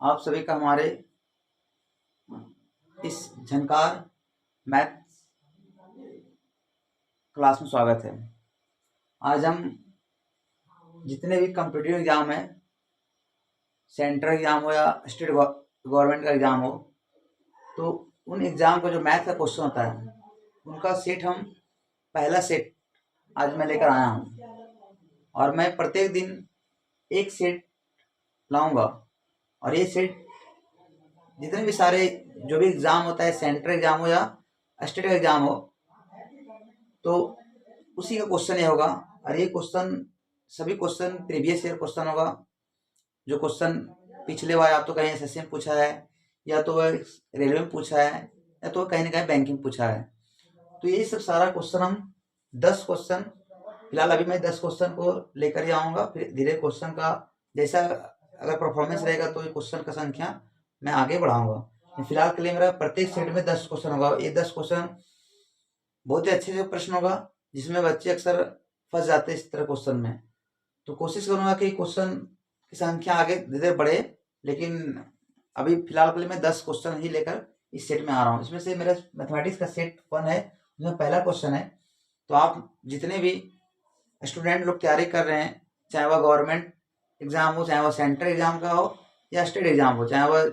आप सभी का हमारे इस झंकार मैथ क्लास में स्वागत है। आज हम जितने भी कॉम्पिटिटिव एग्जाम है, सेंट्रल एग्जाम हो या स्टेट गवर्नमेंट का एग्जाम हो, तो उन एग्जाम का जो मैथ का क्वेश्चन होता है उनका सेट हम पहला सेट आज मैं लेकर आया हूँ। और मैं प्रत्येक दिन एक सेट लाऊंगा और ये सेट जितने भी सारे जो भी एग्जाम होता है, सेंट्रल एग्जाम हो या स्टेट एग्जाम हो, तो उसी का क्वेश्चन ये होगा। और ये क्वेश्चन सभी क्वेश्चन प्रीवियस ईयर क्वेश्चन होगा। जो क्वेश्चन पिछले बार आप तो कहीं एसएससी में पूछा है, या तो वह रेलवे में पूछा है, या तो कहीं ना कहीं बैंकिंग पूछा है। तो ये सब सारा क्वेश्चन हम 10 क्वेश्चन, फिलहाल अभी मैं 10 क्वेश्चन को लेकर ही आऊँगा। फिर धीरे क्वेश्चन का जैसा अगर परफॉर्मेंस रहेगा तो ये क्वेश्चन का संख्या मैं आगे बढ़ाऊंगा। फिलहाल के लिए मेरा प्रत्येक सेट में 10 क्वेश्चन होगा। ये 10 क्वेश्चन बहुत ही अच्छे से प्रश्न होगा, जिसमें बच्चे अक्सर फंस जाते हैं इस तरह क्वेश्चन में। तो कोशिश करूंगा कि क्वेश्चन की संख्या आगे धीरे धीरे बढ़े, लेकिन अभी फिलहाल के लिए मैं 10 क्वेश्चन ही लेकर इस सेट में आ रहा हूँ। इसमें से मेरा मैथमेटिक्स का सेट 1 है, उसमें पहला क्वेश्चन है। तो आप जितने भी स्टूडेंट लोग तैयारी कर रहे हैं, चाहे वह गवर्नमेंट एग्जाम हो, चाहे वह सेंट्रल एग्जाम का हो या स्टेट एग्जाम हो, चाहे वह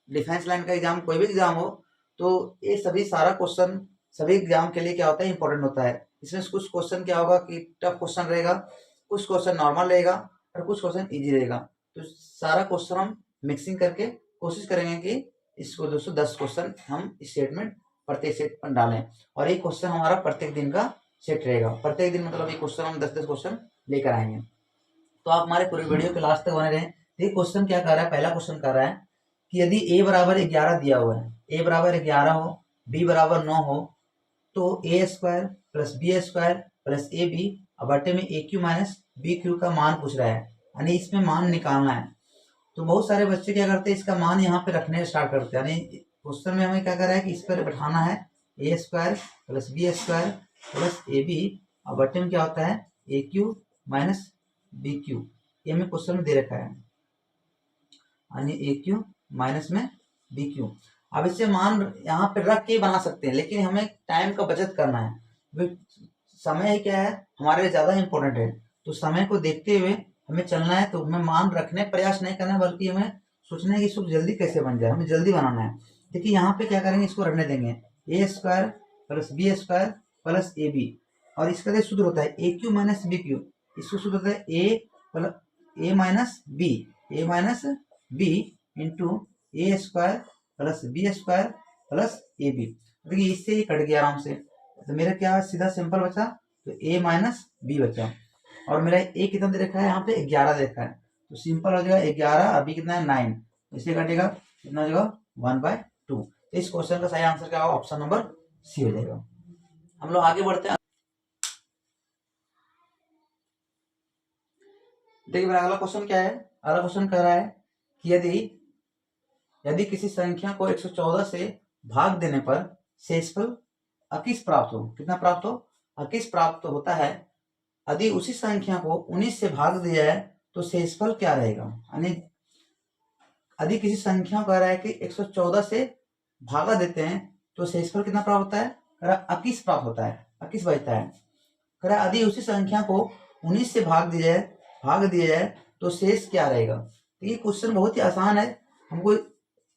डिफेंस लाइन का एग्जाम, कोई भी एग्जाम हो, तो ये सभी सारा क्वेश्चन सभी एग्जाम के लिए क्या होता है, इंपॉर्टेंट होता है। इसमें कुछ क्वेश्चन क्या होगा कि टफ क्वेश्चन रहेगा, कुछ क्वेश्चन नॉर्मल रहेगा और कुछ क्वेश्चन इजी रहेगा। तो सारा क्वेश्चन हम मिक्सिंग करके कोशिश करेंगे कि इसको 210 क्वेश्चन हम इस सेट में प्रत्येक सेट पर डालें। और ये क्वेश्चन हमारा प्रत्येक दिन का सेट रहेगा। प्रत्येक दिन मतलब ये क्वेश्चन हम 10-10 क्वेश्चन लेकर आएंगे। तो आप हमारे पूरे वीडियो के लास्ट तक बने रहें। ये क्वेश्चन क्या कर रहा है, पहला क्वेश्चन कर रहा है कि यदि a बराबर 11 दिया हुआ है, a बराबर 11 हो, b बराबर 9 हो, तो a square plus B square plus A B बटे में A Q minus B Q का मान पूछ रहा है, यानी इसमें मान निकालना है। तो बहुत सारे बच्चे क्या करते हैं, इसका मान यहाँ पे रखने स्टार्ट करते हैं। यानी क्वेश्चन में हमें क्या कर रहा है कि इस पर बैठाना है A square plus B square plus A B और बटे में क्या होता है A Q minus B cube. ये हमें क्वेश्चन में दे रखा है, यानी ए क्यू माइनस में बी क्यू। अब इसे मान यहाँ पे रख के बना सकते हैं, लेकिन हमें टाइम का बचत करना है। समय क्या है हमारे लिए ज्यादा इंपॉर्टेंट है, तो समय को देखते हुए हमें चलना है। तो हमें मान रखने प्रयास नहीं करना है, बल्कि हमें सोचना है कि इसको जल्दी कैसे बन जाए, हमें जल्दी बनाना है। देखिए यहाँ पे क्या करेंगे, इसको रखने देंगे A square plus B square plus A B, और इसका जो सूत्र होता है A Q minus B cube. इसको सूत्र होता है A minus B, A minus B into A square plus B square plus A B. देखिए इससे ही कट गया आराम से, तो मेरा क्या सीधा सिंपल बचा, तो a माइनस बी बचा। और मेरा a कितना दे रखा है, यहाँ पे 11 दे रखा है, तो सिंपल हो जाएगा 11 और b कितना है 9, इससे कटेगा कितना हो जाएगा 1/2। इस क्वेश्चन का सही आंसर क्या होगा, ऑप्शन नंबर सी हो जाएगा। हम लोग आगे बढ़ते हैं। देखिए मेरा अगला क्वेश्चन क्या है, अगला क्वेश्चन कह रहा है कि यदि किसी संख्या को 114 से भाग देने पर शेषफल 21 प्राप्त हो, कितना प्राप्त हो 21 प्राप्त होता है। यदि उसी संख्या को 19 से भाग दिया जाए तो शेषफल क्या रहेगा। यानी यदि किसी संख्या कह रहा है कि 114 से भागा देते हैं तो शेषफल कितना प्राप्त होता है, कह रहा 21 प्राप्त होता है, 21 बचता है। कह रहा यदि उसी संख्या को 19 से भाग दिया जाए तो शेष क्या रहेगा। तो ये क्वेश्चन बहुत ही आसान है, हमको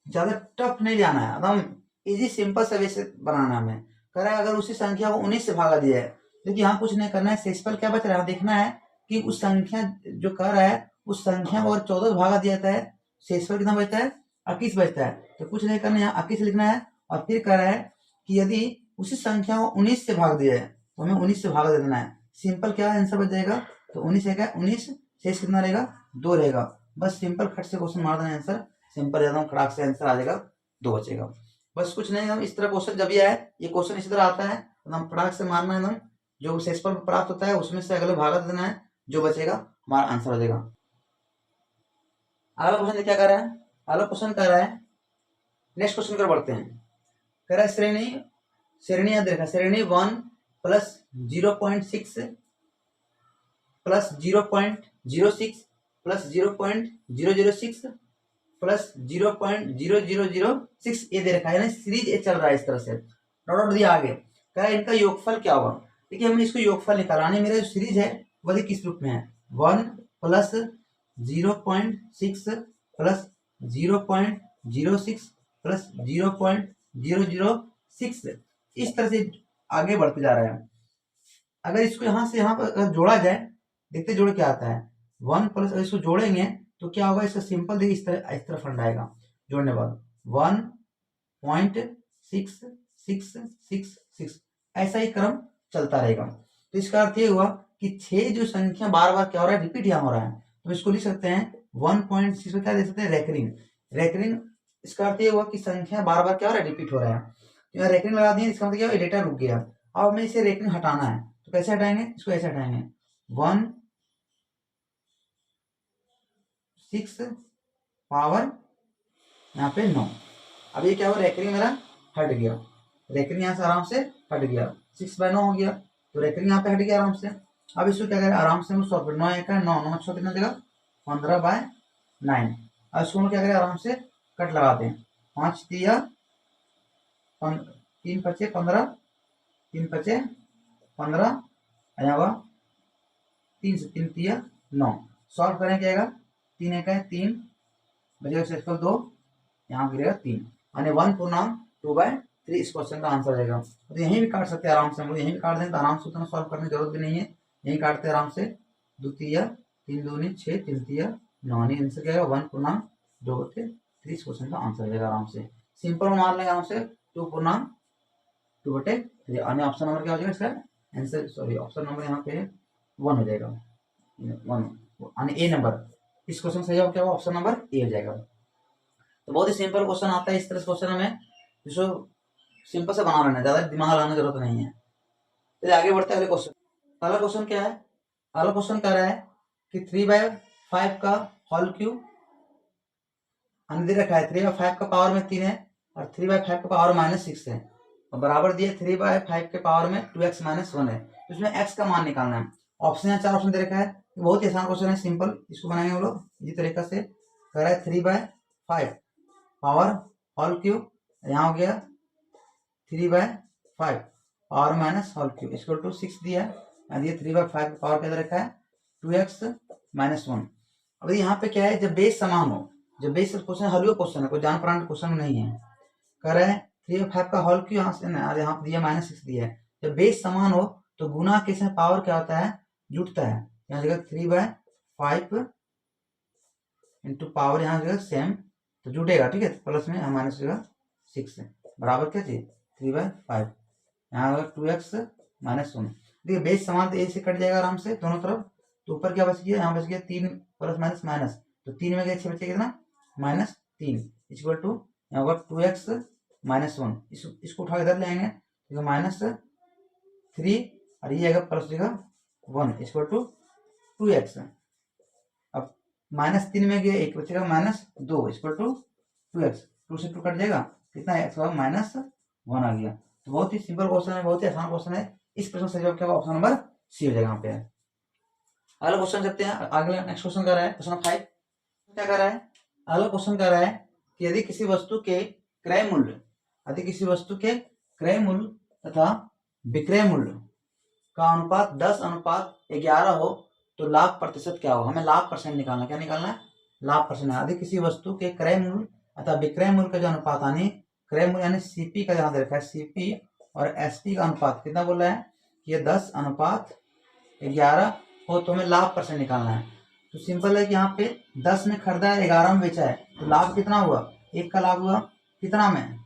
ज्यादा टफ नहीं जाना है, एकदम इजी सिंपल सा वैसे बनाना है हमें। कह रहा है अगर उसी संख्या को 19 से भागा दिया है, देखिए यहाँ कुछ नहीं करना है, शेषफल क्या बच रहा है देखना है कि उस संख्या जो कर रहा है उस संख्या को अगर 14 से भागा दिया जाता है, शेषफल कितना बचता है 21 बचता है। तो कुछ नहीं करना है, यहाँ 21 लिखना है। और फिर कह रहा है कि यदि उसी संख्या को 19 से भाग दिया है तो हमें 19 से भागा दे देना है। सिंपल क्या आंसर बच जाएगा, तो 19 है क्या 19, शेष कितना रहेगा 2 रहेगा। बस सिंपल खट से क्वेश्चन मार देना आंसर, सिंपल एकदम खड़ाक से आंसर आ जाएगा 2 बचेगा। बस कुछ नहीं, हम इस तरह क्वेश्चन जब ये आए, ये क्वेश्चन इसी तरह आता है, एकदम फटाक से मारना है, एकदम जो शेषफल प्राप्त होता है उसमें से अगले भागा देना है, जो बचेगा हमारा आंसर हो जाएगा। अगला क्वेश्चन क्या कर रहा है, अगला क्वेश्चन कर रहा है, नेक्स्ट क्वेश्चन पर बढ़ते हैं। कह रहा है श्रेणी याद रखा, श्रेणी 1 प्लस 0.6 प्लस 0.06 प्लस 0.006 प्लस 0.0006 ये दे रखा है, यानी सीरीज ए चल रहा है इस तरह से, डॉट दिया आगे। कह रहा है इनका योगफल क्या होगा। देखिए हमने इसको योगफल निकाला, मेरा जो सीरीज है वही किस रूप में है, 1 प्लस 0.6 प्लस 0.06 प्लस 0.006 इस तरह से आगे बढ़ते जा रहे हैं। अगर इसको यहाँ से यहाँ पर जोड़ा जाए, देखते जोड़ क्या आता है, 1 प्लस, इसको जोड़ेंगे तो क्या होगा, इसका सिंपल देखिए इस तरह फंड आएगा जोड़ने बाद 1.6666 ऐसा ही क्रम चलता रहेगा। तो इसका अर्थ ये हुआ कि 6 जो संख्या बार बार क्या हो रहा है, रिपीट यहाँ हो रहा है, तो इसको लिख सकते हैं 1.6 क्या दे सकते हैं, रेकरिंग। इसका अर्थ ये हुआ कि संख्या बार बार क्या हो रहा है, रिपीट हो रहा है। तो यहाँ रेकरिंग लगा दिए, इसका मतलब क्या, डेटा रुक गया। अब हमें इसे रेकरिंग हटाना है, तो कैसे हटाएंगे, इसको ऐसे हटाएंगे 1/6 पावर यहाँ पे 9। अब ये क्या हुआ, रेकरिंग मेरा हट गया, रेकरिंग यहाँ से आराम से हट गया, 6/9 हो गया, तो रेकरिंग यहाँ पे हट गया आराम से। अब इसको क्या करें, आराम से हम सॉल्व, 9 एक है 9, 9 6 कितना देगा 15/9। अब इसको हम क्या करें, आराम से कट लगाते हैं, 5 दिया 3 बचे 15, 3 बचे 15, यहाँ हुआ 3 से 3 दिया 9। सॉल्व करें क्या आएगा, 3 एक है 3, बचेगा 2, यहाँ गिरेगा 3, यानी 1 पूर्णांक 2/3 इस क्वेश्चन का आंसर रहेगा। तो यहीं भी काट सकते हैं आराम से, हम लोग यहीं भी काट दें तो आराम से उतना सॉल्व करने की जरूरत भी नहीं है, यहीं काटते हैं आराम से, 2 तिया 3 दूनी 6, 3 तिया 9, आंसर क्या है 1 पूर्णांक 2/3 इस क्वेश्चन का आंसर रहेगा आराम से। सिंपल मान लेंगे आराम से 2 पूर्णांक 2/3, यानी ऑप्शन नंबर क्या हो जाएगा इसका आंसर, सॉरी ऑप्शन नंबर यहाँ पे 1 हो जाएगा, 1 यानी ए नंबर इस क्वेश्चन सही जवाब क्या होगा, ऑप्शन नंबर ए हो जाएगा। तो बहुत ही सिंपल क्वेश्चन आता है, इस तरह से क्वेश्चन हमें जिसको सिंपल से बना लेना है, ज्यादा दिमाग लगाने की जरूरत नहीं है। तो आगे बढ़ते हैं अगले क्वेश्चन। अगला क्वेश्चन क्या है, अगला क्वेश्चन कह रहा है कि 3/5 का होल क्यूब दे रखा है, 3/5 का पावर में 3 है और 3/5 का पावर -6 है, और बराबर दिए 3/5 के पावर में 2x - 1 है, तो इसमें x का मान निकालना है। ऑप्शन यहाँ 4 ऑप्शन दे रखा है, बहुत ही आसान क्वेश्चन है, सिंपल, इसको बनाएंगे हम लोग इसी तरीका से। कह रहा है 3/5 पावर होल क्यूब, यहाँ हो गया 3/5 power minus whole cube equal to 6 दिया है, ये 3/5 पावर क्या रखा है 2x - 1। अब यहाँ पे क्या है, जब बेस समान हो, जब बेस क्वेश्चन हलवे क्वेश्चन है, कोई जान परान क्वेश्चन नहीं है, कह रहे हैं 3/5 का होल क्यूब यहाँ से ना, यहाँ पे दिया -6 दिया है, जब बेस समान हो तो गुना के साथ पावर क्या होता है, जुटता है, यहाँ जगह 3/5 इंटू पावर यहाँ जगह सेम तो जुटेगा, ठीक है, प्लस में माइनस जगह 6 बराबर क्या चाहिए 3/5, यहाँ 2x - 1। देखिए बेस समान तो ए से कट जाएगा आराम से दोनों तरफ, तो ऊपर क्या बच गया, यहाँ बच गया 3 प्लस माइनस माइनस, तो 3 में गया 6 बचेगा कितना -3 इक्वल टू यहाँ होगा 2x - 1। इसको उठा इधर ले आएंगे तो -3 और ये आएगा प्लस जगह 1 इक्वल टू 2x। अब -3 में गया 1 बचेगा -2 इक्वल टू 2x, 2 से 2 कट जाएगा, कितना है -1 आ गया। तो बहुत ही सिंपल क्वेश्चन है, बहुत ही आसान क्वेश्चन है, इस प्रश्न से जवाब क्या होगा, ऑप्शन नंबर सी हो जाएगा यहाँ पे। अगला क्वेश्चन करते हैं, अगला नेक्स्ट क्वेश्चन कर रहा है क्वेश्चन 5, क्या कर रहा है, अगला क्वेश्चन कर रहा है कि यदि किसी वस्तु के क्रय मूल्य, यदि किसी वस्तु के क्रय मूल्य तथा विक्रय मूल्य का अनुपात 10:11 हो तो लाभ प्रतिशत क्या हो। हमें लाभ परसेंट निकालना, क्या निकालना है, लाभ परसेंट। यदि किसी वस्तु के क्रय मूल्य अथवा विक्रय मूल्य का जो अनुपात, यानी क्रय मूल्य यानी सीपी का जहां दे रखा है, सीपी और एसपी का अनुपात कितना बोल रहा है कि ये 10:11 हो तो हमें लाभ परसेंट निकालना है। तो सिंपल है कि यहाँ पे 10 में खरीदा है, 11 में बेचा है, तो लाभ कितना हुआ, 1 का लाभ हुआ, कितना में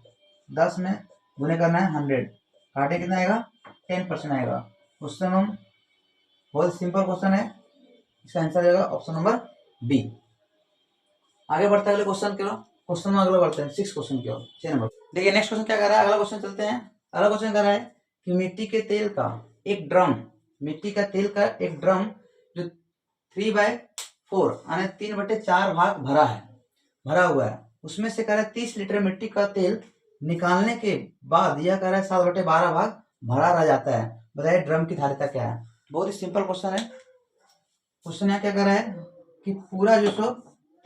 10 में गुने करना है 100, काटे कितना आएगा 10% आएगा। क्वेश्चन हम बहुत सिंपल क्वेश्चन है, इसका आंसर आएगा ऑप्शन नंबर बी। आगे बढ़ते हैं अगले क्वेश्चन के, क्वेश्चन में अगला बढ़ते हैं 6 क्वेश्चन की ओर, 6 नंबर। देखिए नेक्स्ट क्वेश्चन क्या कर रहा है, अगला क्वेश्चन चलते हैं। अगला क्वेश्चन कर रहा है कि मिट्टी के तेल का एक ड्रम, मिट्टी का तेल का एक ड्रम जो 3/4 यानी 3/4 भाग भरा है, भरा हुआ है, उसमें से कह रहा है 30 लीटर मिट्टी का तेल निकालने के बाद यह कह रहा है 7/12 भाग भरा रह जाता है, बताइए ड्रम की धारिता क्या है। बहुत ही सिंपल क्वेश्चन है। क्वेश्चन यहाँ क्या कर रहा है कि पूरा जो सो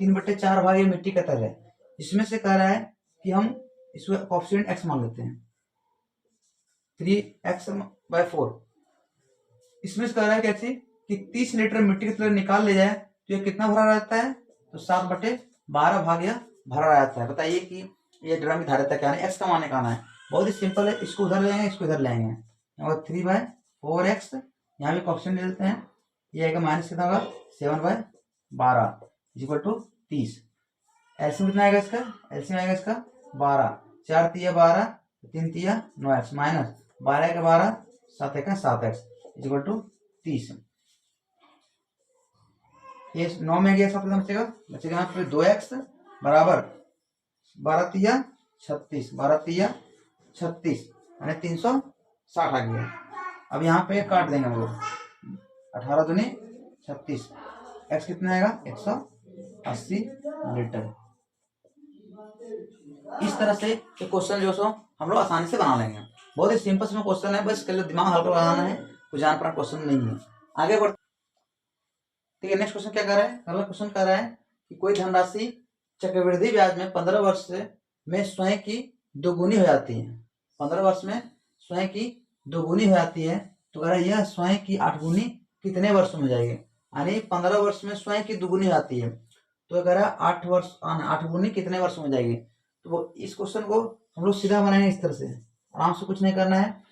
3/4 भाग ये मिट्टी का तेल है, इसमें से कह रहा है कि हम इसमें कोएफिशिएंट x मान लेते हैं 3x/4। इसमें से कह रहा है कैसे कि 30 लीटर मिट्टी का तेल निकाल ले जाए तो ये कितना भरा रहता है, तो 7/12 भाग यह भरा रहता है। बताइए कि ये ड्रम की धारिता क्या है, एक्स का मान निकालना है। बहुत ही सिंपल है, इसको उधर ले जाएंगे, इसको इधर ले आएंगे। 3/4x, यहाँ भी कोएफिशिएंट ले लेते हैं, ये आएगा माइनस कितना होगा 7/12 इक्वल टू 30। एलसीएम कितना आएगा इसका, एलसीएम आएगा इसका 12, 4 तिया 12, 3 तिया 9x माइनस 12 के 12, 7 एक 7x इक्वल टू 30। ये 9 में गया 7 बचेगा, यहाँ पे 2x बराबर 12 तिया 36, 12 तिया 36 यानी 360 आ गया। अब यहाँ पे काट देंगे हम लोग, 18 दूनी 36, x कितना आएगा 180 लीटर। इस तरह से ये क्वेश्चन जो सो हम लोग आसानी से बना लेंगे। बहुत ही सिंपल से क्वेश्चन है, बस इसके दिमाग हल्का लगाना है, कुछ जान पाना क्वेश्चन नहीं है। आगे बढ़ते, ठीक है। नेक्स्ट क्वेश्चन क्या कर रहा है, अगला क्वेश्चन कर रहा है कि कोई धनराशि चक्रवृद्धि ब्याज में 15 वर्ष में स्वयं की दोगुनी हो जाती है। 15 वर्ष में स्वयं की दोगुनी हो जाती है, तो कह रहा है यह स्वयं की 8 गुनी कितने वर्ष में हो जाएगी। यानी 15 वर्ष में स्वयं की दोगुनी हो जाती है, तो कह रहा है 8 गुनी कितने वर्ष में हो जाएगी। तो वो इस क्वेश्चन को हम लोग सीधा बनाएंगे इस तरह से, आराम से, कुछ नहीं करना है।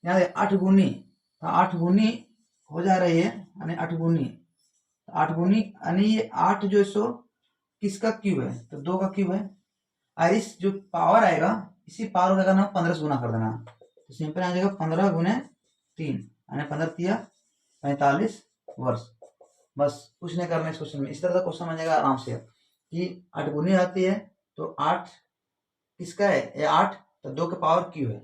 यहाँ 8 गुनी, 8 गुनी हो जा रही है, यानी 8 गुनी, 8 गुनी यानी ये 8 जो सो किसका क्यूब है, तो 2 का क्यूब है। और इस जो पावर आएगा, इसी पावर का करना 15 से गुना कर देना, तो सिंपल आ जाएगा 15 गुने 3 यानी 15 तिया 45 वर्ष। बस कुछ नहीं करना इस क्वेश्चन में। इस तरह का क्वेश्चन बन जाएगा आराम से कि 8 गुनी आती है, तो 8 किसका है, ये 8, तो 2 के पावर क्यू है,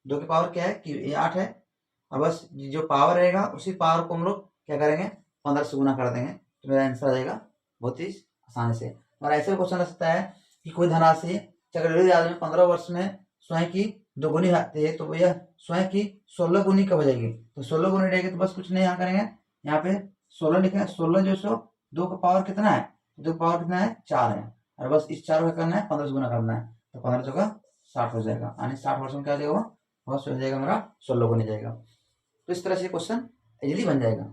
2 के पावर क्या है क्यू, ये 8 है। और बस जो पावर रहेगा उसी पावर को हम लोग क्या करेंगे 15 से गुना कर देंगे, तो मेरा आंसर आ जाएगा बहुत ही आसानी से। और ऐसे क्वेश्चन रह सकता है कि कोई धनराशि चक्रवृद्धि ब्याज में 15 वर्ष में स्वयं की दोगुनी आती है, तो यह स्वयं की 16 गुनी कब हो जाएगी, तो 16 गुनी रहेगी। तो बस कुछ नहीं यहाँ करेंगे, यहाँ पे 16 लिखेंगे, 16 जो सो 2 का पावर कितना है, 2 का पावर कितना है 4 है, और बस इस 4 का करना है 15 से गुना करना है, तो 15 जगह 60 हो जाएगा, यानी 60 वर्ष में क्या हो जाएगा, बहुत हो जाएगा मेरा 16 गुनी जाएगा। तो इस तरह से क्वेश्चन इजीली बन जाएगा।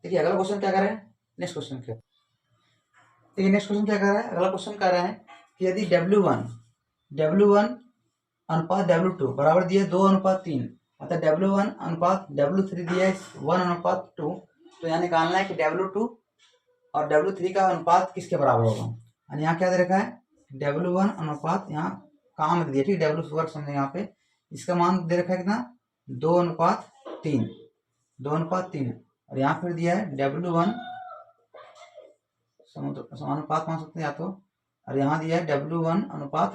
देखिए अगला क्वेश्चन क्या कर रहा है, नेक्स्ट क्वेश्चन क्या, देखिए नेक्स्ट क्वेश्चन क्या कर रहा है, अगला क्वेश्चन कर रहा है कि यदि W1 अनुपात W2 बराबर दिया 2:3, अतः W1 अनुपात W3 दिया 1:2, तो यहाँ निकालना है कि W2 और W3 का अनुपात किसके बराबर होगा। और यहाँ क्या दे रखा है, W1 अनुपात, यहाँ काम दिया, ठीक, W4 समझे, यहाँ पे इसका मान दे रखा है कितना 2:3, 2:3, और यहाँ फिर दिया है W1 समानुपात मान सकते हैं या तो, और यहाँ दिया है W1 अनुपात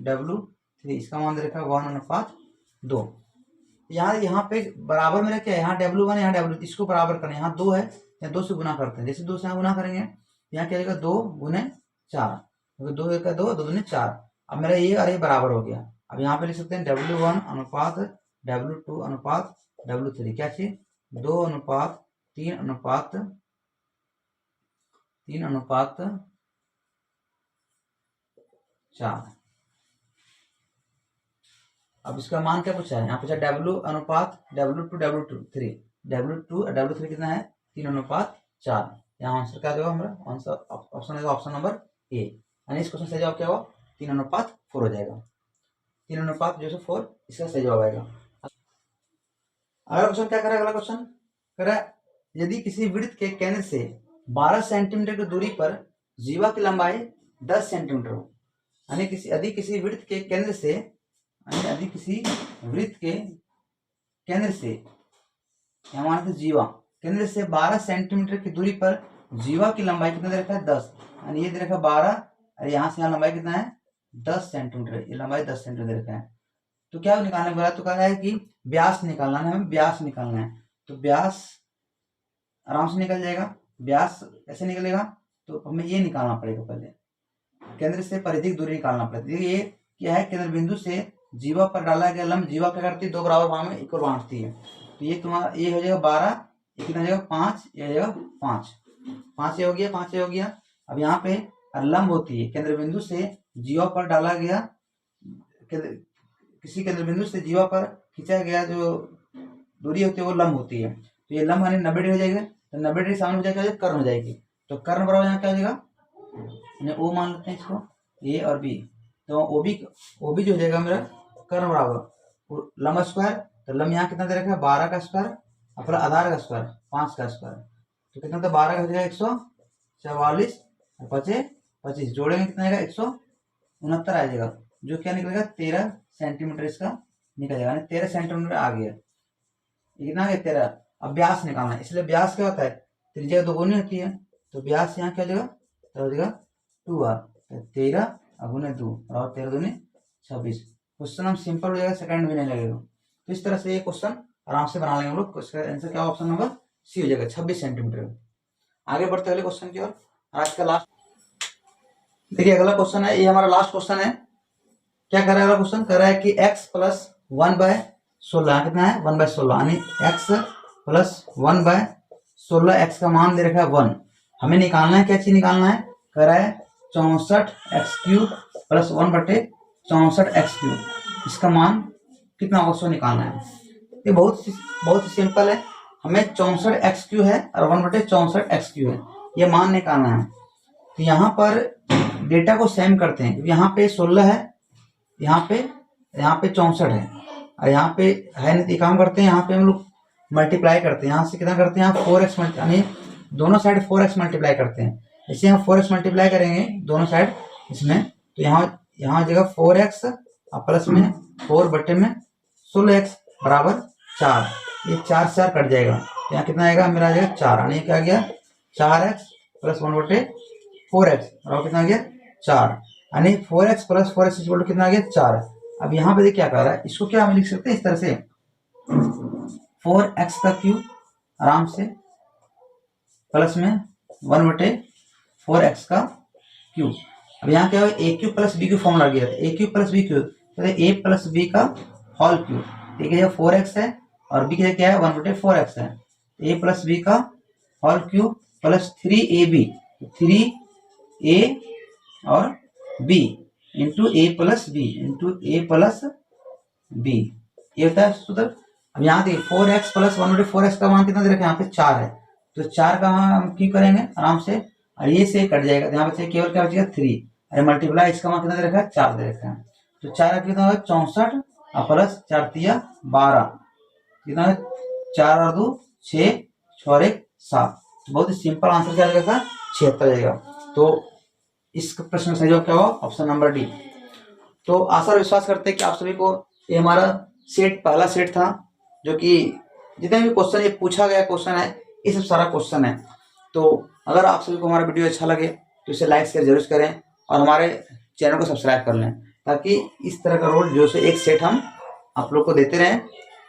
W3, इसका मान दे रखा है 1:2। यहाँ पे बराबर में क्या है, यहाँ W1 यहाँ W, इसको बराबर करें, यहाँ 2 है, यहाँ 2 से गुना करते हैं, जैसे 2 से यहाँ गुना करेंगे, यहाँ क्या आएगा 2 गुने 4, 2 1 2 2 दूनी 4। अब मेरा ये और ये बराबर हो गया। अब यहाँ पे लिख सकते हैं W1 अनुपात W2 अनुपात W3, क्या चीज 2:3:4। अब इसका मान क्या पूछा है, यहाँ पूछा W अनुपात W2 W3, W2 W3 कितना है 3:4। यहाँ आंसर क्या देगा हमारा, आंसर ऑप्शन है ऑप्शन नंबर ए, यानी इस क्वेश्चन सही जवाब क्या होगा 3:4 हो जाएगा, 3:4 इसका सही जवाब आएगा। अगला क्वेश्चन क्या करेगा, अगला क्वेश्चन कह रहा है यदि किसी वृत्त के केंद्र से 12 सेंटीमीटर की दूरी पर जीवा की लंबाई 10 सेंटीमीटर हो, यानी यदि किसी वृत्त के केंद्र से, यदि किसी वृत्त के केंद्र से, यहाँ मानते जीवा केंद्र से 12 सेंटीमीटर की दूरी पर जीवा की लंबाई कितना दे रखा है 10, यानी ये दे रखा है 12, और यहाँ से यहाँ लंबाई कितना है 10 सेंटीमीटर, ये लंबाई 10 सेंटीमीटर दे रखा है। तो क्या निकालने वाला, तो कह रहा है कि व्यास निकालना है, हमें व्यास निकालना है। तो व्यास आराम से निकल जाएगा, व्यास कैसे निकलेगा, तो हमें ये निकालना पड़ेगा, पहले केंद्र से परिधि की दूरी निकालना पड़ेगा। ये क्या है, केंद्र बिंदु से जीवा पर डाला गया लंब, जीवा क्या करती है 2 बराबर भाग में इक्वल बांटती है, तो ये तुम्हारा ये हो जाएगा 12, ये कितना हो जाएगा 5, ये हो जाएगा 5, 5 ये हो गया, 5 ये हो गया। अब यहाँ पे लंब होती है केंद्र बिंदु से जीवा पर डाला गया, किसी केंद्र बिंदु से जीवा पर खींचा गया जो दूरी होती है वो लंब होती है। तो ये लंब यानी 90 डिग्री हो जाएगा, तो 90 डिग्री सामने हो जाएगा, कर्ण हो जाएगी। तो कर्ण बराबर यहाँ क्या हो जाएगा, ओ मान लेते हैं इसको, ए और बी। तो ओबी जो हो जाएगा मेरा कर्ण बराबर लंब स्क्वायर, तो लंब यहाँ कितना दे रखा है 12 का स्क्वायर अपना आधार का स्क्वायर 5 का स्क्वायर, तो कितना था 12 का हो जाएगा 144 और 25 जोड़ेंगे कितना आएगा 169 आ जाएगा, जो क्या निकलेगा 13 सेंटीमीटर इसका निकल जाएगा, 13 सेंटीमीटर आ गया। कितना है 13। अब व्यास निकालना है, इसलिए व्यास क्या होता है त्रिज्या दोगुनी होती है, तो व्यास यहाँ क्या हो जाएगा तो हो जाएगा 2r, 13 गुने 2 और 13 दूनी 26। क्वेश्चन हम सिंपल हो जाएगा, सेकंड भी नहीं लगेगा। तो इस तरह से ये क्वेश्चन आराम से बना लेंगे हम लोग। इसका आंसर क्या ऑप्शन नंबर सी हो जाएगा 26 सेंटीमीटर। आगे बढ़ते अगले क्वेश्चन की ओर। आज का लास्ट देखिए अगला क्वेश्चन है, ये हमारा लास्ट क्वेश्चन है। क्या कर रहा है अगला क्वेश्चन, कर रहा है कि x प्लस 1/16 कितना है 1/16 यानी x प्लस 1/16 x का मान दे रखा है 1। हमें निकालना है, क्या चीज निकालना है, कर रहा है 64x³ प्लस 1/64x³, इसका मान कितना होगा उसको निकालना है। ये बहुत ही सिंपल है, हमें 64x³ है और 1/64x³ है, ये मान निकालना है। तो यहाँ पर डेटा को सेम करते हैं, यहाँ पे 16 है, यहाँ पे 64 है और यहाँ पे है नहीं, काम करते हैं यहाँ पे हम लोग मल्टीप्लाई करते हैं, यहाँ से कितना करते हैं यहाँ 4x यानी दोनों साइड 4x मल्टीप्लाई करते हैं। इसे हम 4x मल्टीप्लाई करेंगे दोनों साइड इसमें, तो यहाँ जगह 4x और प्लस में 4/16x बराबर 4, ये 4 से 4 कट जाएगा, तो यहाँ कितना आएगा मेरा आ जाएगा 4, यानी क्या आ गया 4x प्लस 1/4x और कितना आ गया 4, यानी 4x प्लस 4x कितना आ गया 4। अब यहाँ पे देखिए क्या कर रहा है, इसको क्या हम लिख सकते हैं इस तरह से 4x³ आराम से प्लस में 1/4x³। अब यहाँ क्या है a³ प्लस b³ फॉर्मूला गया था, a³ प्लस b³ तो a प्लस b का होल क्यूब, ठीक है 4x है और b क्या है 1/4x है, a प्लस b का whole cube plus 3ab 3a और b into a plus b ये होता है सूत्र। अब यहाँ देखिए 4x प्लस 1/4x का मान कितना दे रखा है यहाँ पे 4 है, तो 4 का मान हम क्यों करेंगे आराम से, और ये से कट जाएगा, तो यहाँ पे केवल क्या बचेगा 3, अरे मल्टीप्लाई इसका मान कितना दे रखा है 4 दे रखा है, तो 4 कितना होगा 64 और प्लस 4 तिया 12 कितना है 4 और 2 6 6 और 1 7, तो बहुत ही सिंपल आंसर क्या जाएगा 76 जाएगा। तो इस प्रश्न में सही जवाब क्या होगा ऑप्शन नंबर डी। तो आशा और विश्वास करते हैं कि आप सभी को ये हमारा सेट पहला सेट था, जो कि जितने भी क्वेश्चन ये पूछा गया क्वेश्चन है ये सब सारा क्वेश्चन है। तो अगर आप सभी को हमारा वीडियो अच्छा लगे तो इसे लाइक शेयर जरूर करें और हमारे चैनल को सब्सक्राइब कर लें, ताकि इस तरह का रोल जो से एक सेट हम आप लोग को देते रहें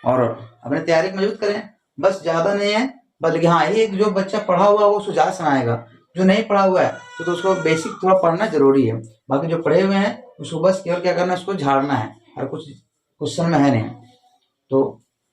और अपने तैयारी को मजबूत करें। बस ज़्यादा नहीं है, बल्कि हाँ ये जो बच्चा पढ़ा हुआ है वो उसको ज़्यादा सुनाएगा, जो नहीं पढ़ा हुआ है तो उसको बेसिक थोड़ा पढ़ना जरूरी है, बाकी जो पढ़े हुए हैं उसको बस केवल क्या करना है उसको झाड़ना है, और कुछ क्वेश्चन में है नहीं। तो